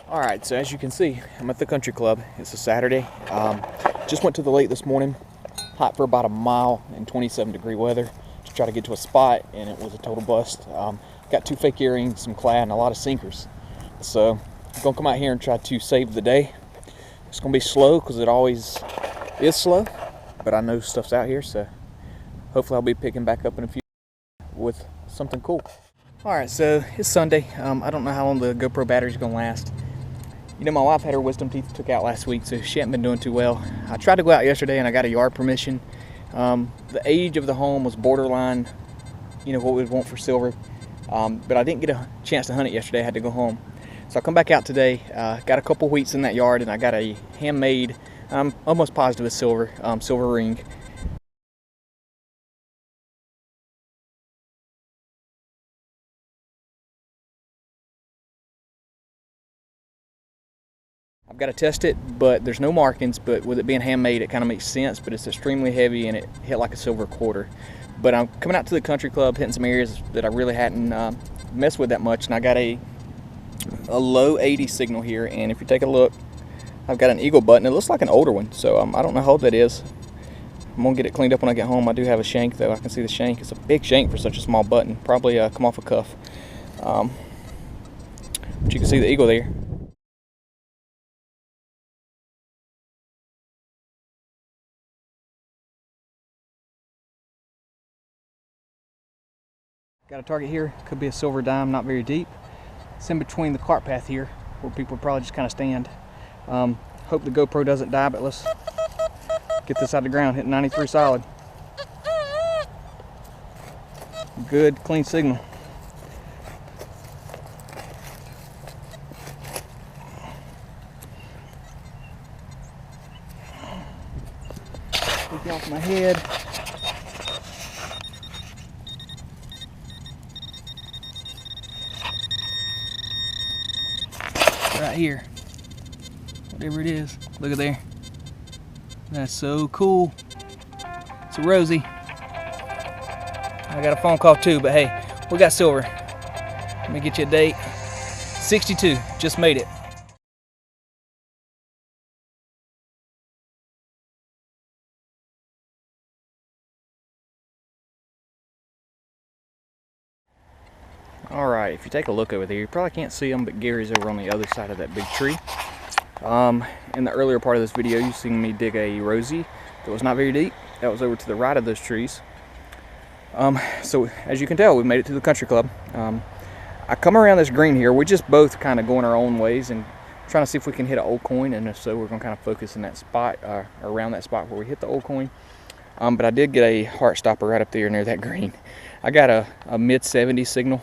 Alright, so as you can see, I'm at the country club. It's a Saturday. Just went to the lake this morning. Hot for about a mile in 27-degree weather to try to get to a spot, and it was a total bust. Got 2 fake earrings, some clad, and a lot of sinkers. So I'm going to come out here and try to save the day. It's going to be slow because it always is slow, but I know stuff's out here, so hopefully I'll be picking back up in a few with something cool. Alright, so it's Sunday. I don't know how long the GoPro battery's going to last. You know, my wife had her wisdom teeth took out last week, so she hadn't been doing too well. I tried to go out yesterday and I got a yard permission. The age of the home was borderline, you know, what we'd want for silver. But I didn't get a chance to hunt it yesterday. I had to go home. So I come back out today, got a couple wheats in that yard, and I got a handmade, I'm almost positive it's silver, silver ring. I've got to test it, but there's no markings, but with it being handmade, it kind of makes sense, but it's extremely heavy and it hit like a silver quarter. But I'm coming out to the country club, hitting some areas that I really hadn't messed with that much, and I got a low 80 signal here, and if you take a look, I've got an eagle button. It looks like an older one, so I don't know how old that is. I'm going to get it cleaned up when I get home. I do have a shank, though. I can see the shank. It's a big shank for such a small button. Probably come off a cuff. But you can see the eagle there. Got a target here, could be a silver dime, not very deep. It's in between the cart path here, where people probably just kind of stand. Hope the GoPro doesn't die, but let's get this out of the ground, hitting 93 solid. Good, clean signal. Take it off my head. Right here, whatever it is, look at there. That's so cool. It's a Rosie. I got a phone call too, but hey, we got silver. Let me get you a date. 62, just made it. All right, if you take a look over there, you probably can't see them, but Gary's over on the other side of that big tree. In the earlier part of this video, you've seen me dig a Rosie that was not very deep. That was over to the right of those trees. So as you can tell, we made it to the country club. I come around this green here. We're just both kind of going our own ways and trying to see if we can hit an old coin, and if so, we're going to kind of focus in that spot, around that spot where we hit the old coin. But I did get a heart stopper right up there near that green. I got a mid-70 signal,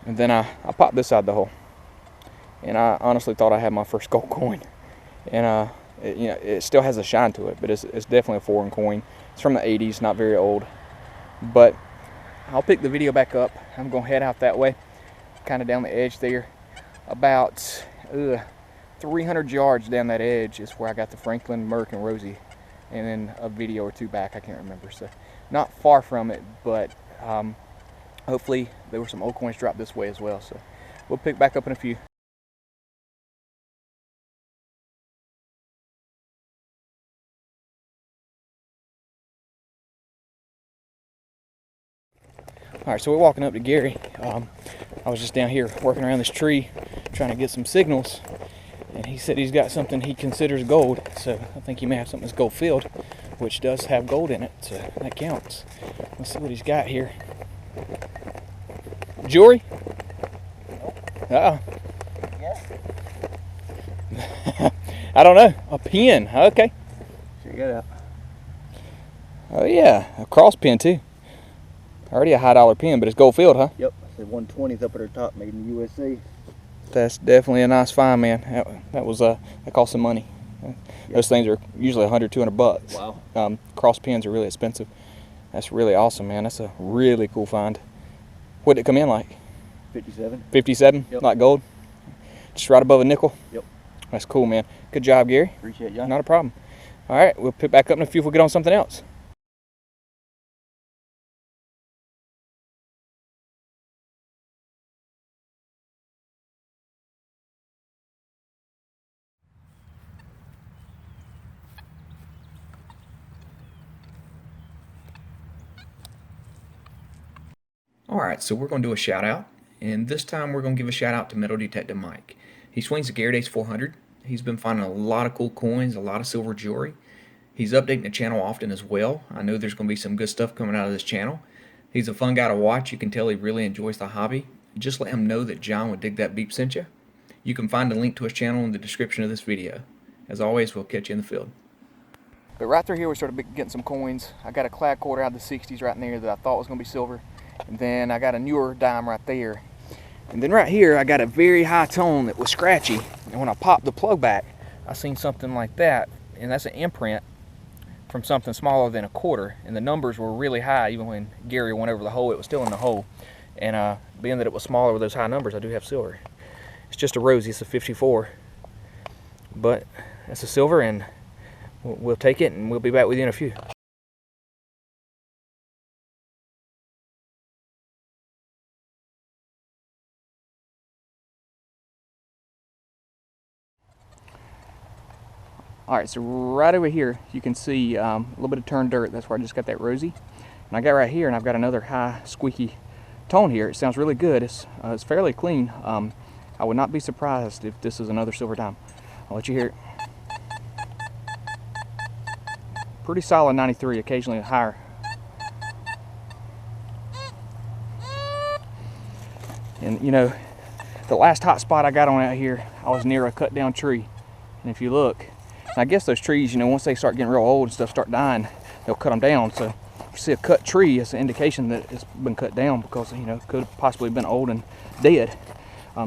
and then I popped this out the hole, and I honestly thought I had my first gold coin. And you know, it still has a shine to it, but it's definitely a foreign coin. It's from the 80s, not very old. But I'll pick the video back up. I'm gonna head out that way, kind of down the edge there. About 300 yards down that edge is where I got the Franklin, Merc, and Rosie, and then a video or two back, I can't remember. So not far from it, but hopefully there were some old coins dropped this way as well. So we'll pick back up in a few. All right, so we're walking up to Gary. I was just down here working around this tree trying to get some signals, and he said he's got something he considers gold. So I think he may have something that's gold filled, which does have gold in it, so that counts. Let's see what he's got here. Jewelry? Uh-oh. Yeah. I don't know. A pin. Okay. Check it out. Oh yeah, a cross pin too. Already a high dollar pin, but it's gold filled, huh? Yep. The 120th up at the top, made in the USA. That's definitely a nice find, man. That was that cost some money. Those things are usually $100, $200. Wow. Cross pins are really expensive. That's really awesome, man. That's a really cool find. What did it come in like? 57. 57? Yep. Like gold? Just right above a nickel? Yep. That's cool, man. Good job, Gary. Appreciate you. Not a problem. All right, we'll pick back up in a few if we get on something else. Alright, so we're going to do a shout out, and this time we're going to give a shout out to Metal Detective Mike. He swings the Garrett Ace 400. He's been finding a lot of cool coins, a lot of silver jewelry. He's updating the channel often as well. I know there's going to be some good stuff coming out of this channel. He's a fun guy to watch. You can tell he really enjoys the hobby. Just let him know that John would dig that beep sent you. You can find a link to his channel in the description of this video. As always, we'll catch you in the field. But right through here we started getting some coins. I got a clad quarter out of the 60s right in there that I thought was going to be silver. And then I got a newer dime right there. And then right here I got a very high tone that was scratchy. And when I popped the plug back, I seen something like that. And that's an imprint from something smaller than a quarter. And the numbers were really high. Even when Gary went over the hole, it was still in the hole. And being that it was smaller with those high numbers, I do have silver. It's just a rosy, it's a 54. But that's a silver, and we'll take it, and we'll be back with you in a few. Alright, so right over here you can see a little bit of turned dirt. That's where I just got that rosy. And I got right here, and I've got another high squeaky tone here. It sounds really good. It's fairly clean. I would not be surprised if this is another silver dime. I'll let you hear it. Pretty solid 93, occasionally higher. And you know, the last hot spot I got on out here, I was near a cut down tree. And if you look, I guess those trees, you know, once they start getting real old and stuff start dying, they'll cut them down. So if you see a cut tree, it's an indication that it's been cut down because, you know, it could have possibly been old and dead.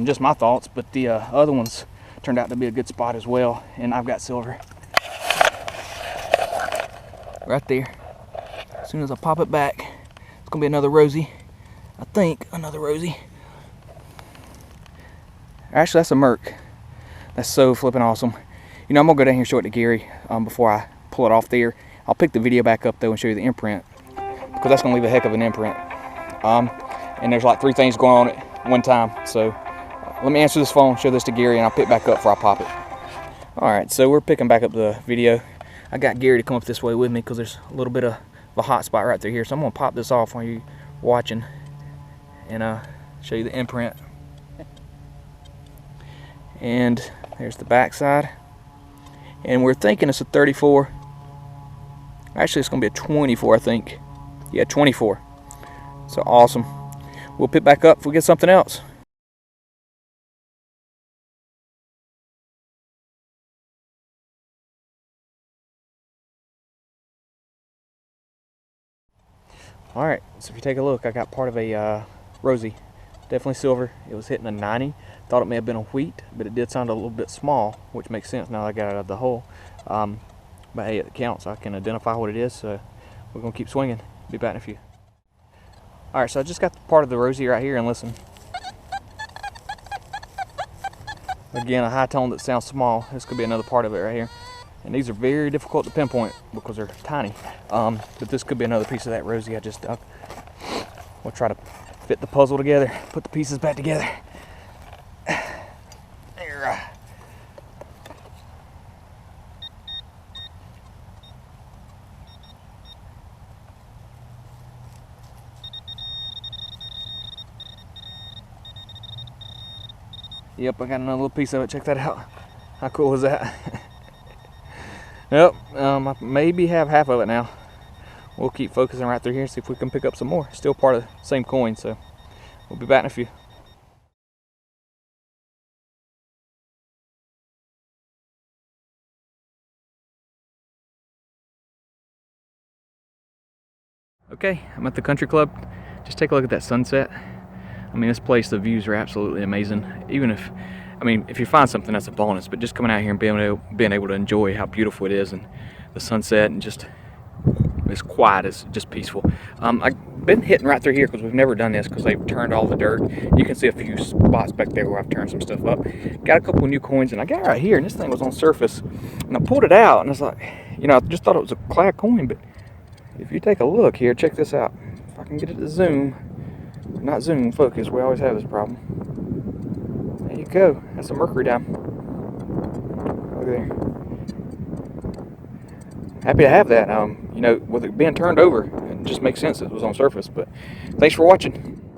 Just my thoughts, but the other ones turned out to be a good spot as well. And I've got silver right there. As soon as I pop it back, it's gonna be another rosy. I think another rosy. Actually, that's a Merc. That's so flipping awesome. You know, I'm gonna go down here and show it to Gary before I pull it off there. I'll pick the video back up though and show you the imprint, because that's gonna leave a heck of an imprint. And there's like 3 things going on at one time. So let me answer this phone, show this to Gary, and I'll pick back up before I pop it. Alright, so we're picking back up the video. I got Gary to come up this way with me because there's a little bit of a hot spot right through here. So I'm gonna pop this off while you're watching and show you the imprint. And there's the back side. And we're thinking it's a 34. Actually, it's gonna be a 24, I think. Yeah, 24. So awesome. We'll pick back up if we get something else. Alright, so if you take a look, I got part of a rosy. Definitely silver. It was hitting a 90. Thought it may have been a wheat, but it did sound a little bit small, which makes sense now that I got it out of the hole. But hey, it counts. I can identify what it is, so we're going to keep swinging. Be back in a few. Alright, so I just got part of the rosy right here, and listen. Again, a high tone that sounds small. This could be another part of it right here. And these are very difficult to pinpoint because they're tiny. But this could be another piece of that rosy I just dug. We'll try to fit the puzzle together, put the pieces back together. There. Yep, I got another little piece of it. Check that out. How cool is that? Yep, I maybe have half of it now. We'll keep focusing right through here, see if we can pick up some more. Still part of the same coin, so we'll be back in a few. Okay, I'm at the country club. Just take a look at that sunset. I mean, this place, the views are absolutely amazing. Even if, I mean, if you find something, that's a bonus, but just coming out here and being able to enjoy how beautiful it is and the sunset and just it's quiet, it's just peaceful. I've been hitting right through here because we've never done this because they've turned all the dirt. You can see a few spots back there where I've turned some stuff up. Got a couple of new coins, and I got it right here, and this thing was on surface. And I pulled it out, and it's like, you know, I just thought it was a clad coin, but if you take a look here, check this out. If I can get it to zoom, not zoom, focus, we always have this problem. There you go, that's a mercury dime. Look there. Happy to have that. You know, with it being turned over, it just makes sense it was on surface. But thanks for watching.